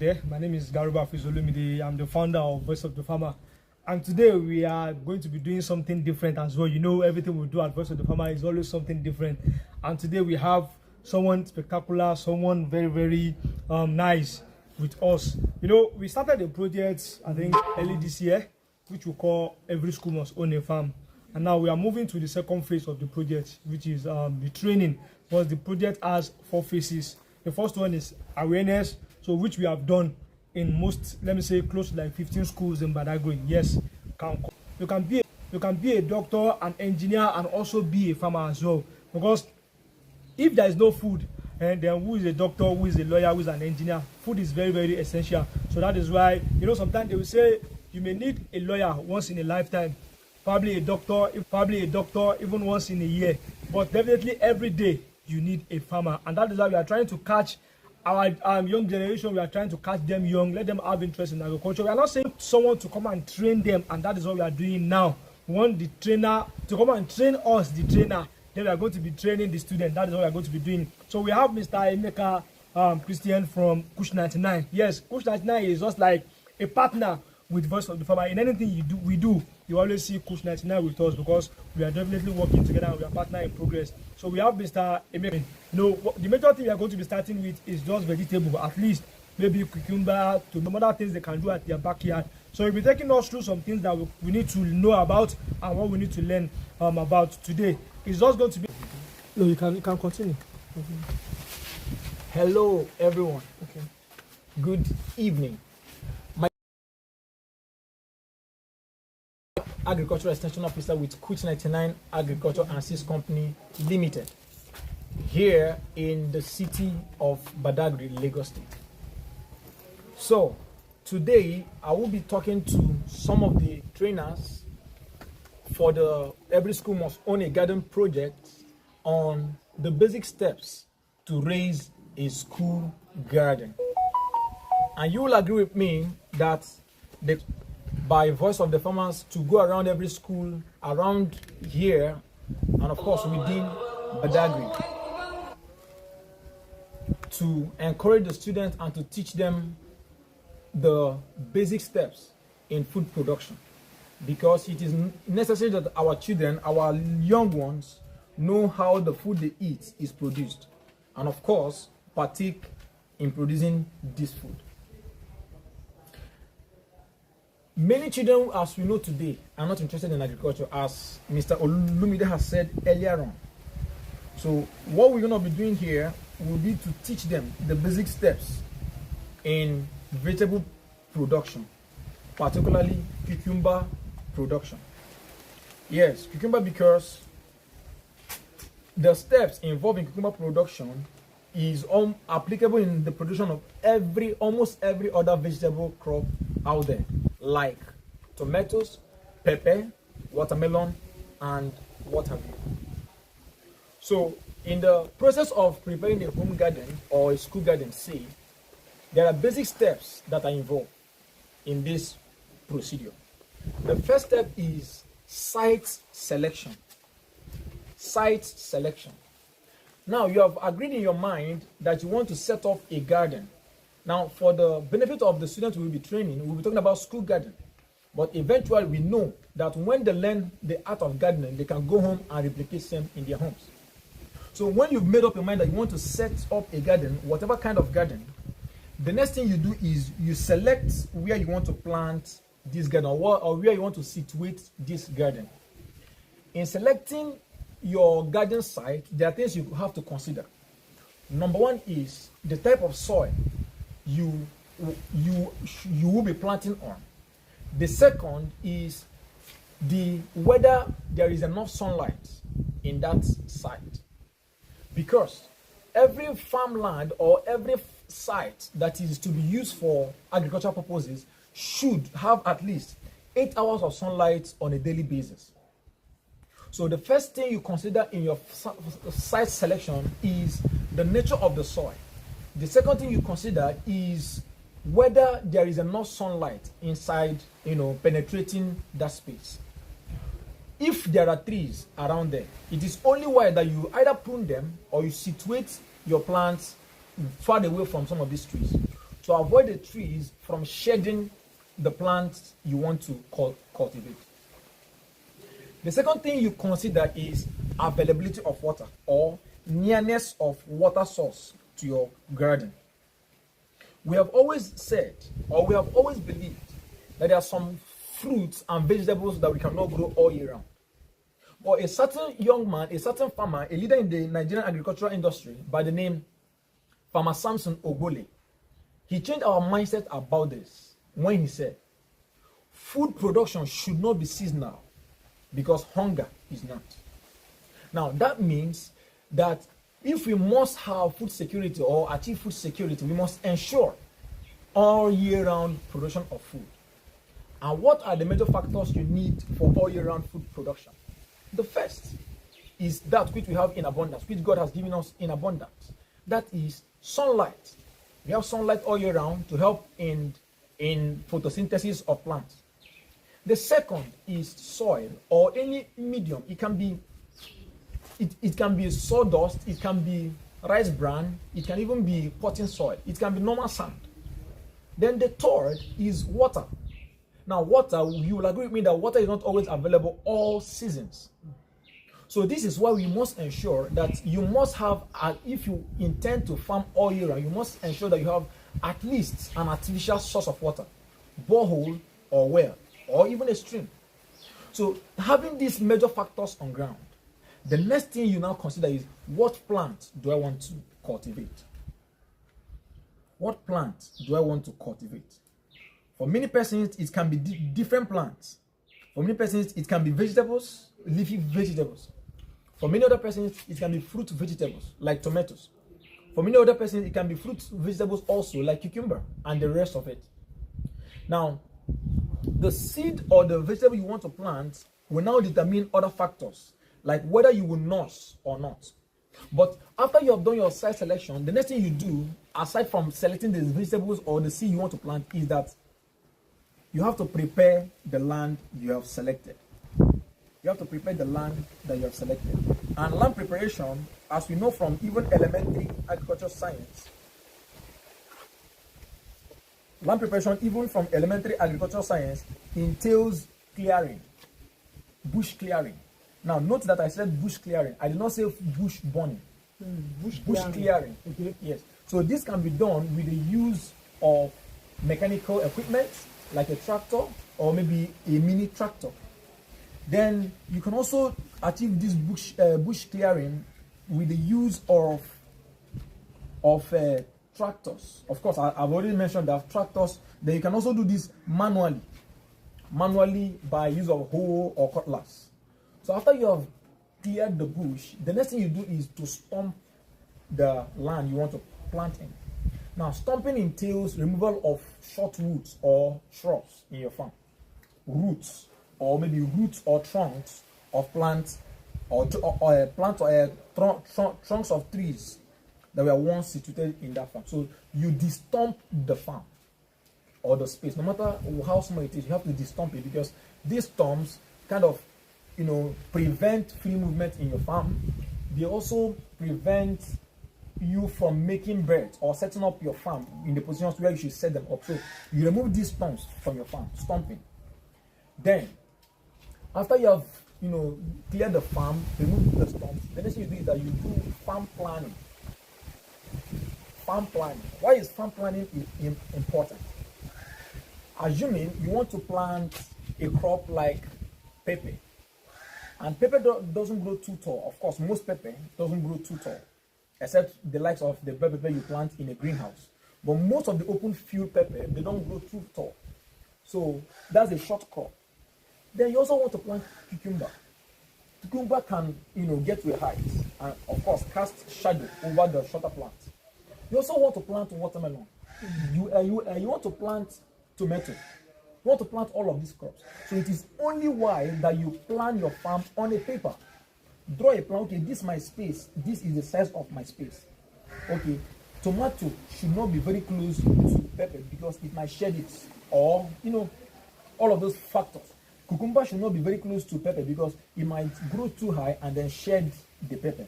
there. My name is Garuba Fizolumide. I'm the founder of Voice of the Farmer. And today we are going to be doing something different as well. You know, everything we do at Voice of the Farmer is always something different. And today we have someone spectacular, someone very, very nice with us. You know, we started a project, I think, early this year, which we call Every School Must Own a Farm. And now we are moving to the second phase of the project, which is the training. Because the project has 4 phases. The first one is awareness, so which we have done in most, let me say, close to like 15 schools in Badagry. Yes, you can be a doctor, an engineer, and also be a farmer as well. Because if there is no food, and then who is a doctor, who is a lawyer, who is an engineer? Food is very, very essential. So that is why, you know, sometimes they will say you may need a lawyer once in a lifetime, probably a doctor even once in a year, but definitely every day you need a farmer. And that is why we are trying to catch our young generation. We are trying to catch them young, let them have interest in agriculture. We are not saying someone to come and train them, and that is what we are doing now. We want the trainer to come and train us, the trainer. Then we are going to be training the student. That is what we are going to be doing. So we have Mr. Emeka Christian from Kush 99. Yes, Kush 99 is just like a partner with Voice of the Farmer. In anything we do, you always see Kush 99 with us, because we are definitely working together and we are partner in progress. So we have Mr. Emeka. You know, the major thing we are going to be starting with is just vegetable, at least maybe cucumber, to some other things they can do at their backyard. So we'll be taking us through some things that we need to know about and what we need to learn about today. It's just going to be. No, you can continue. Hello, everyone. Okay. Good evening. My Agricultural Extension Officer with Kuch 99 Agriculture and Seeds Company Limited, here in the city of Badagry, Lagos State. So today I will be talking to some of the trainers for the Every School Must Own a Garden project on the basic steps to raise a school garden. And you will agree with me that by Voice of the Farmers to go around every school around here, and of course within Badagry, to encourage the students and to teach them the basic steps in food production, because it is necessary that our children, our young ones, know how the food they eat is produced, and of course partake in producing this food. Many children, as we know today, are not interested in agriculture, as Mr. Olumide has said earlier on. So what we're going to be doing here will be to teach them the basic steps in vegetable production, particularly cucumber production. Yes, cucumber, because the steps involved in cucumber production is applicable in the production of almost every other vegetable crop out there, like tomatoes, pepper, watermelon, and what have you. So in the process of preparing a home garden or a school garden, say, there are basic steps that are involved in this procedure. The first step is site selection. Site selection. Now, you have agreed in your mind that you want to set up a garden. Now, for the benefit of the students we will be training, we'll be talking about school garden. But eventually, we know that when they learn the art of gardening, they can go home and replicate them in their homes. So when you've made up your mind that you want to set up a garden, whatever kind of garden, the next thing you do is you select where you want to plant this garden, or where you want to situate this garden. In selecting your garden site, there are things you have to consider. Number one is the type of soil you will be planting on. The second is whether there is enough sunlight in that site, because every farmland or every site that is to be used for agricultural purposes should have at least 8 hours of sunlight on a daily basis. So the first thing you consider in your site selection is the nature of the soil. The second thing you consider is whether there is enough sunlight inside, penetrating that space. If there are trees around there, it is only wise that you either prune them or you situate your plants far away from some of these trees. to avoid the trees from shedding the plants you want to cultivate. The second thing you consider is availability of water or nearness of water source to your garden. We have always said, or we have always believed, that there are some fruits and vegetables that we cannot grow all year round. But a certain young man, a certain farmer, a leader in the Nigerian agricultural industry by the name Farmer Samson Ogbole, he changed our mindset about this when he said, food production should not be seasonal because hunger is not. Now, that means that if we must have food security or achieve food security, we must ensure all year round production of food. And what are the major factors you need for all year round food production? The first is that which we have in abundance, which God has given us in abundance. That is sunlight. We have sunlight all year round to help in photosynthesis of plants. The second is soil or any medium. It can be sawdust, it can be rice bran, it can even be potting soil, it can be normal sand. Then the third is water. Now, water, you will agree with me that water is not always available all seasons. So this is why we must ensure that you must have, if you intend to farm all year round, you must ensure that you have at least an artificial source of water, borehole or well, or even a stream. So having these major factors on ground, the next thing you now consider is, what plant do I want to cultivate? What plant do I want to cultivate? For many persons, it can be different plants. For many persons, it can be vegetables, leafy vegetables. For many other persons, it can be fruit vegetables, like tomatoes. For many other persons, it can be fruit vegetables also, like cucumber, and the rest of it. Now, the seed or the vegetable you want to plant will now determine other factors, like whether you will nurse or not. But after you have done your site selection, the next thing you do, aside from selecting the vegetables or the seed you want to plant, is that you have to prepare the land you have selected. You have to prepare the land that you have selected. And land preparation, as we know from even elementary agricultural science, land preparation, even from elementary agricultural science, entails clearing, bush clearing. Now, note that I said bush clearing. I did not say bush burning. Bush clearing. Okay. Yes. So this can be done with the use of mechanical equipment, like a tractor or maybe a mini tractor. Then you can also achieve this bush clearing with the use of tractors. Of course, I've already mentioned that tractors. Then you can also do this manually by use of hoe or cutlass. So after you have cleared the bush, the next thing you do is to stump the land you want to plant in. Now, stumping entails removal of short roots or shrubs in your farm. Roots, or maybe roots or trunks of plants, or trunks of trees that were once situated in that farm. So you destump the farm or the space, no matter how small it is. You have to destump it, because these stumps kind of, prevent free movement in your farm. They also prevent you from making beds or setting up your farm in the positions where you should set them up. So you remove these stumps from your farm, stumping. Then, after you have cleared the farm, remove the stumps, the next thing you do is that you do farm planning. Farm planning. Why is farm planning important? Assuming you want to plant a crop like pepper, and pepper doesn't grow too tall. Of course, most pepper doesn't grow too tall, except the likes of the bell pepper you plant in a greenhouse. But most of the open field pepper, they don't grow too tall. So that's a short crop. Then you also want to plant cucumber. Cucumber can, get to a height and, of course, cast shadow over the shorter plants. You also want to plant watermelon. You want to plant tomato. You want to plant all of these crops. So it is only wise that you plan your farm on a paper. Draw a plan. Okay, this is my space. This is the size of my space. Okay, tomato should not be very close to pepper because it might shed it, or all of those factors. Cucumber should not be very close to pepper because it might grow too high and then shed the pepper.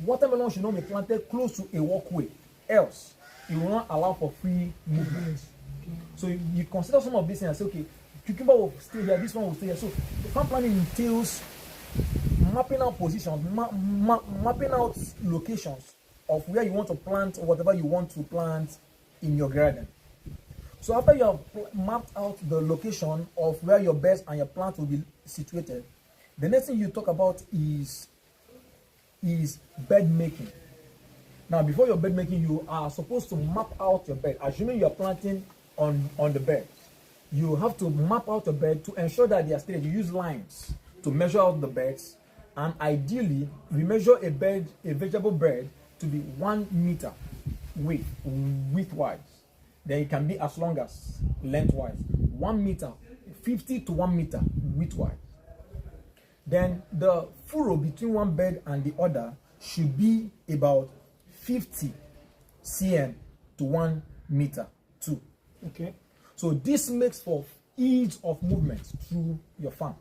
Watermelon should not be planted close to a walkway, else it will not allow for free movement. So you consider some of these things and say, okay, cucumber will stay here, this one will stay here. So the farm planning entails mapping out positions, mapping out locations of where you want to plant whatever you want to plant in your garden. So after you have mapped out the location of where your beds and your plants will be situated, the next thing you talk about is bed making. Now, before your bed making, you are supposed to map out your bed. Assuming you are planting on the bed, you have to map out your bed to ensure that they are straight. You use lines to measure out the beds, and ideally, we measure a vegetable bed to be 1 meter widthwise. Then it can be as long as lengthwise. 1 meter, 50 to 1 meter widthwise. Then the furrow between one bed and the other should be about 50 cm to 1 meter too. Okay. So this makes for ease of movement through your farm.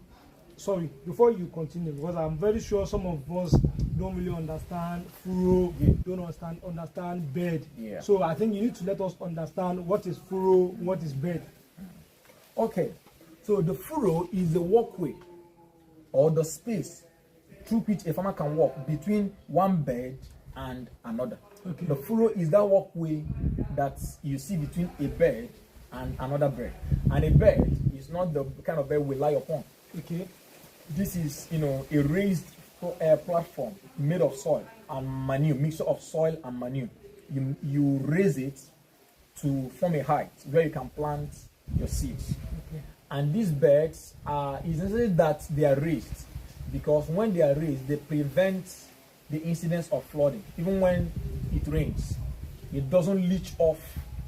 Sorry, before you continue, because I'm very sure some of us don't really understand furrow, don't understand bed. Yeah. So I think you need to let us understand what is furrow, what is bed. Okay, so the furrow is the walkway or the space through which a farmer can walk between one bed and another. Okay. The furrow is that walkway that you see between a bed and another bed. And a bed is not the kind of bed we lie upon. Okay. This is, a raised platform made of soil and manure, mixture of soil and manure. You raise it to form a height where you can plant your seeds. Okay. And these beds it's necessary that they are raised, because when they are raised, they prevent the incidence of flooding. Even when it rains, it doesn't leach off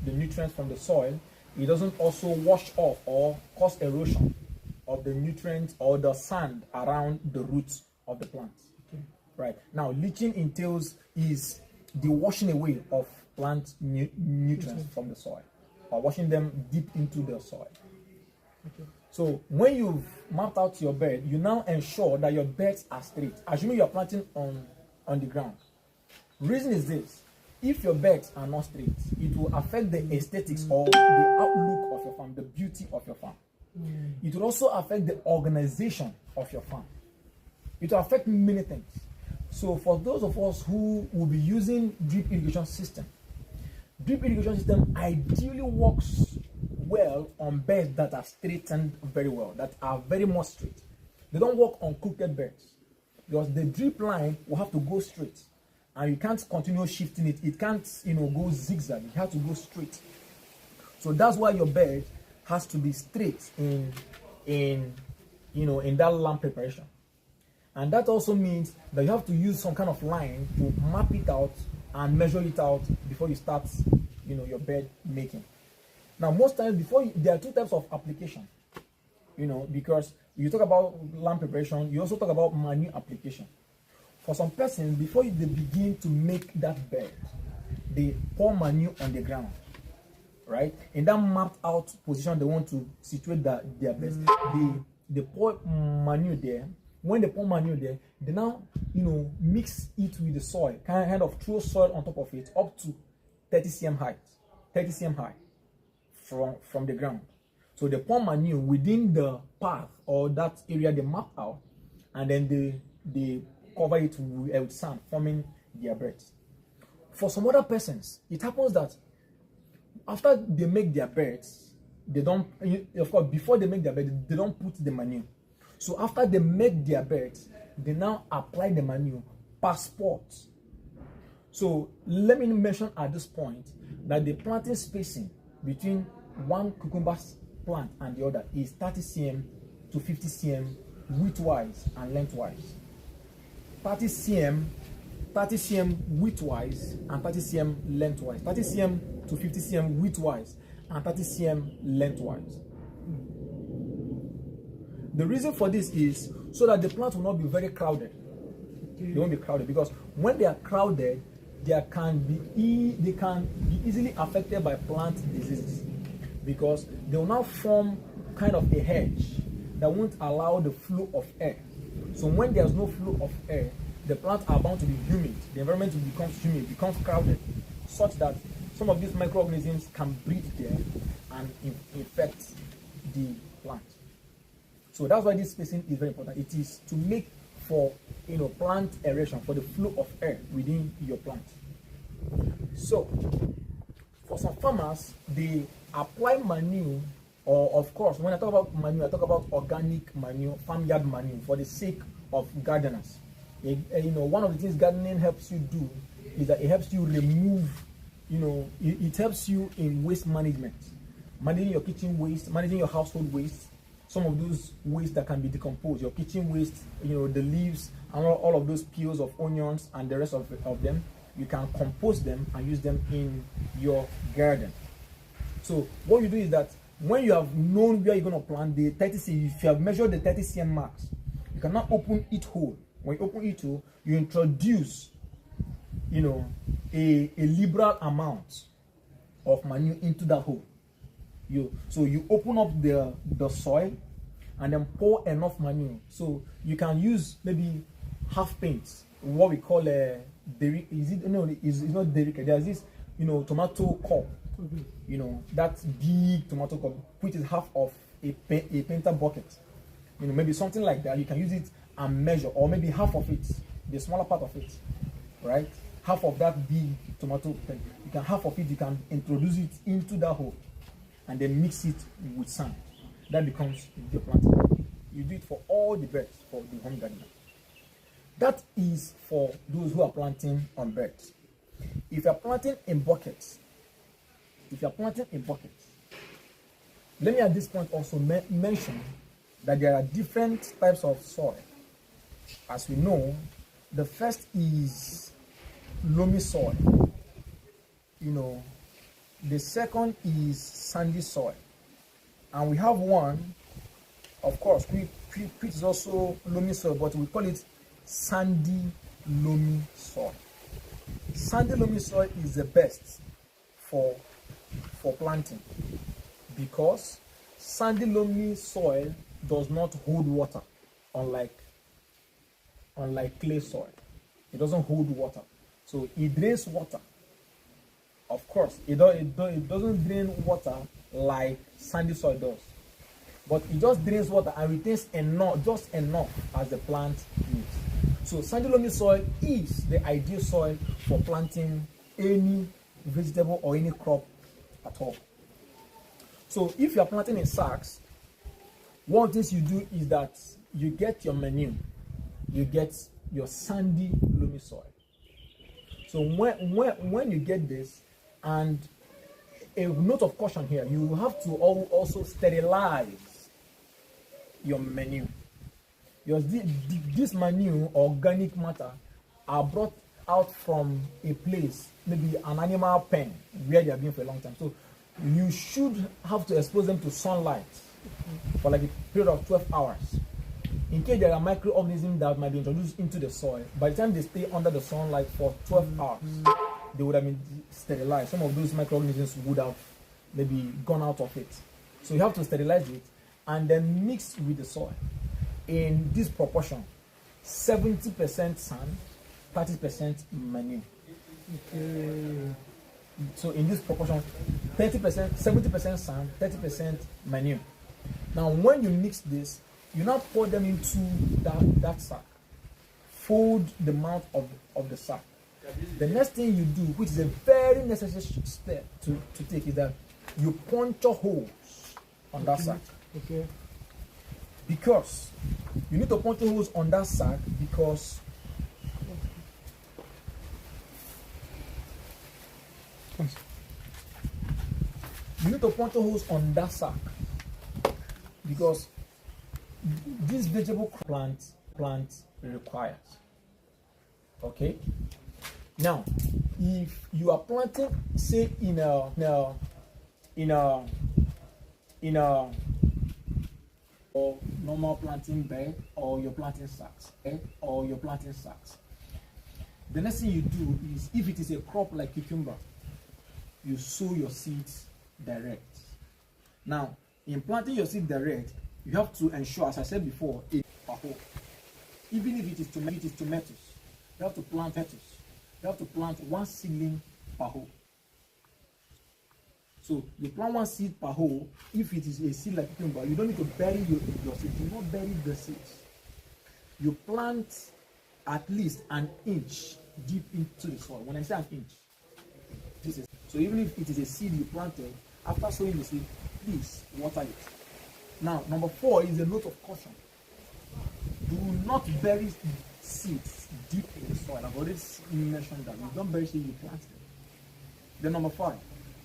the nutrients from the soil. It doesn't also wash off or cause erosion of the nutrients or the sand around the roots of the plants. Okay. Right. Now, leaching entails is the washing away of plant nutrients from the soil, or washing them deep into the soil. Okay. So when you've mapped out your bed, you now ensure that your beds are straight. Assuming you're planting on the ground. Reason is this: if your beds are not straight, it will affect the aesthetics or the outlook of your farm, the beauty of your farm. It will also affect the organization of your farm. It will affect many things. So for those of us who will be using drip irrigation system ideally works well on beds that are straightened very well, that are very much straight. They don't work on crooked beds, because the drip line will have to go straight, and you can't continue shifting it. It can't, go zigzag. It has to go straight. So that's why your bed has to be straight in that land preparation. And that also means that you have to use some kind of line to map it out and measure it out before you start, your bed making. Now, most times there are two types of application, because you talk about land preparation, you also talk about manure application. For some persons, before they begin to make that bed, they pour manure on the ground, right? In that mapped out position they want to situate their beds, they pour manure there. When they pour manure there, they now, mix it with the soil, kind of throw soil on top of it up to 30 cm high from the ground. So they pour manure within the path or that area they map out, and then they cover it with sand, forming their beds. For some other persons, it happens that after they make their beds, they don't, of course, before they make their bed, they don't put the manure. So after they make their beds, they now apply the manure per spot. So let me mention at this point that the planting spacing between one cucumber plant and the other is 30 cm to 50 cm widthwise and lengthwise. 30 cm widthwise and 30 cm lengthwise. 30 cm to 50 cm widthwise and 30 cm lengthwise. The reason for this is so that the plant will not be very crowded. They won't be crowded, because when they are crowded, they can be easily affected by plant diseases, because they will now form kind of a hedge that won't allow the flow of air. So when there's no flow of air, the plants are bound to be humid. The environment becomes humid, becomes crowded, such that some of these microorganisms can breed there and infect the plant. So that's why this spacing is very important. It is to make for plant aeration, for the flow of air within your plant. So for some farmers, they apply manure, or of course, when I talk about manure, I talk about organic manure, farmyard manure, for the sake of gardeners. One of the things gardening helps you do is that it helps you remove, it helps you in waste management, managing your kitchen waste, managing your household waste, some of those waste that can be decomposed, your kitchen waste, the leaves and all of those peels of onions and the rest of them, you can compost them and use them in your garden. So what you do is that when you have known where you're going to plant the 30 cm, if you have measured the 30 cm marks, you cannot open each hole. When you open each hole, you introduce, a liberal amount of manure into that hole. So you open up the soil and then pour enough manure. So you can use maybe half paint, what we call a derrick. It's not derrick. There's this, tomato cup. That big tomato cup, which is half of a painter bucket. Maybe something like that. You can use it and measure, or maybe half of it, the smaller part of it, right? Half of that big tomato pen. Half of it, you can introduce it into that hole and then mix it with sand. That becomes your planting. You do it for all the beds for the home gardener. That is for those who are planting on beds. If you are planting in buckets, let me at this point also mention that there are different types of soil. As we know, the first is loamy soil. The second is sandy soil. And we have one, of course, which is also loamy soil, but we call it sandy loamy soil. Sandy loamy soil is the best for planting, because sandy loamy soil does not hold water, unlike clay soil. It doesn't hold water, so it drains water. Of course, it doesn't drain water like sandy soil does, but it just drains water and retains just enough as the plant needs. So sandy loamy soil is the ideal soil for planting any vegetable or any crop at all. So if you are planting in sacks, one of the things you do is that you get your manure, you get your sandy loamy soil. So when you get this, and a note of caution here, you have to also sterilize your manure. This manure, organic matter, are brought out from a place, maybe an animal pen, where they have been for a long time. So you should have to expose them to sunlight for like a period of 12 hours. In case there are microorganisms that might be introduced into the soil, by the time they stay under the sunlight for 12 hours, they would have been sterilized. Some of those microorganisms would have maybe gone out of it. So you have to sterilize it and then mix with the soil in this proportion: 70% sand, 30% manure. Okay. So in this proportion, 30%, 70% sand, 30% manure. Now when you mix this, you now pour them into that sack. Fold the mouth of the sack. The next thing you do, which is a very necessary step to take, is that you puncture holes on that sack. Okay. Because you need to puncture holes on that sack, because you need to puncture holes on that sack, because this vegetable plant requires. Okay. Now, if you are planting, say in a or normal planting bed, or your planting sacks, the next thing you do is, if it is a crop like cucumber, you sow your seeds direct. Now, in planting your seed direct, you have to ensure, as I said before, a hole. Even if it is tomatoes, you have to plant lettuce. You have to plant one seedling per hole. So you plant one seed per hole. If it is a seed like cucumber, you don't need to bury your seed. Do not bury the seeds. You plant at least an inch deep into the soil. When I say an inch, this is so even if it is a seed you planted, after sowing the seed, please water it. Now, number 4 is a note of caution. Do not bury seeds deep in the soil. I've already mentioned that. You don't bury seeds, you plant them. Then number 5,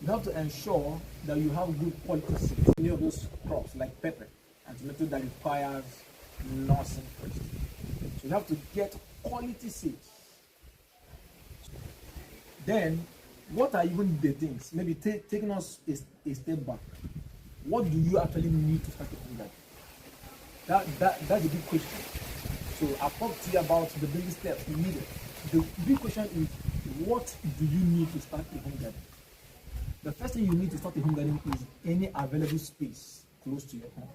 you have to ensure that you have good quality seeds. Any of those crops like pepper and tomato that requires nursing first. So you have to get quality seeds. Then, what are even the things? Maybe taking us a step back. What do you actually need to start a home garden? That's a big question. So I've talked to you about the baby steps you needed. The big question is, what do you need to start a home garden? The first thing you need to start a home garden is any available space close to your home.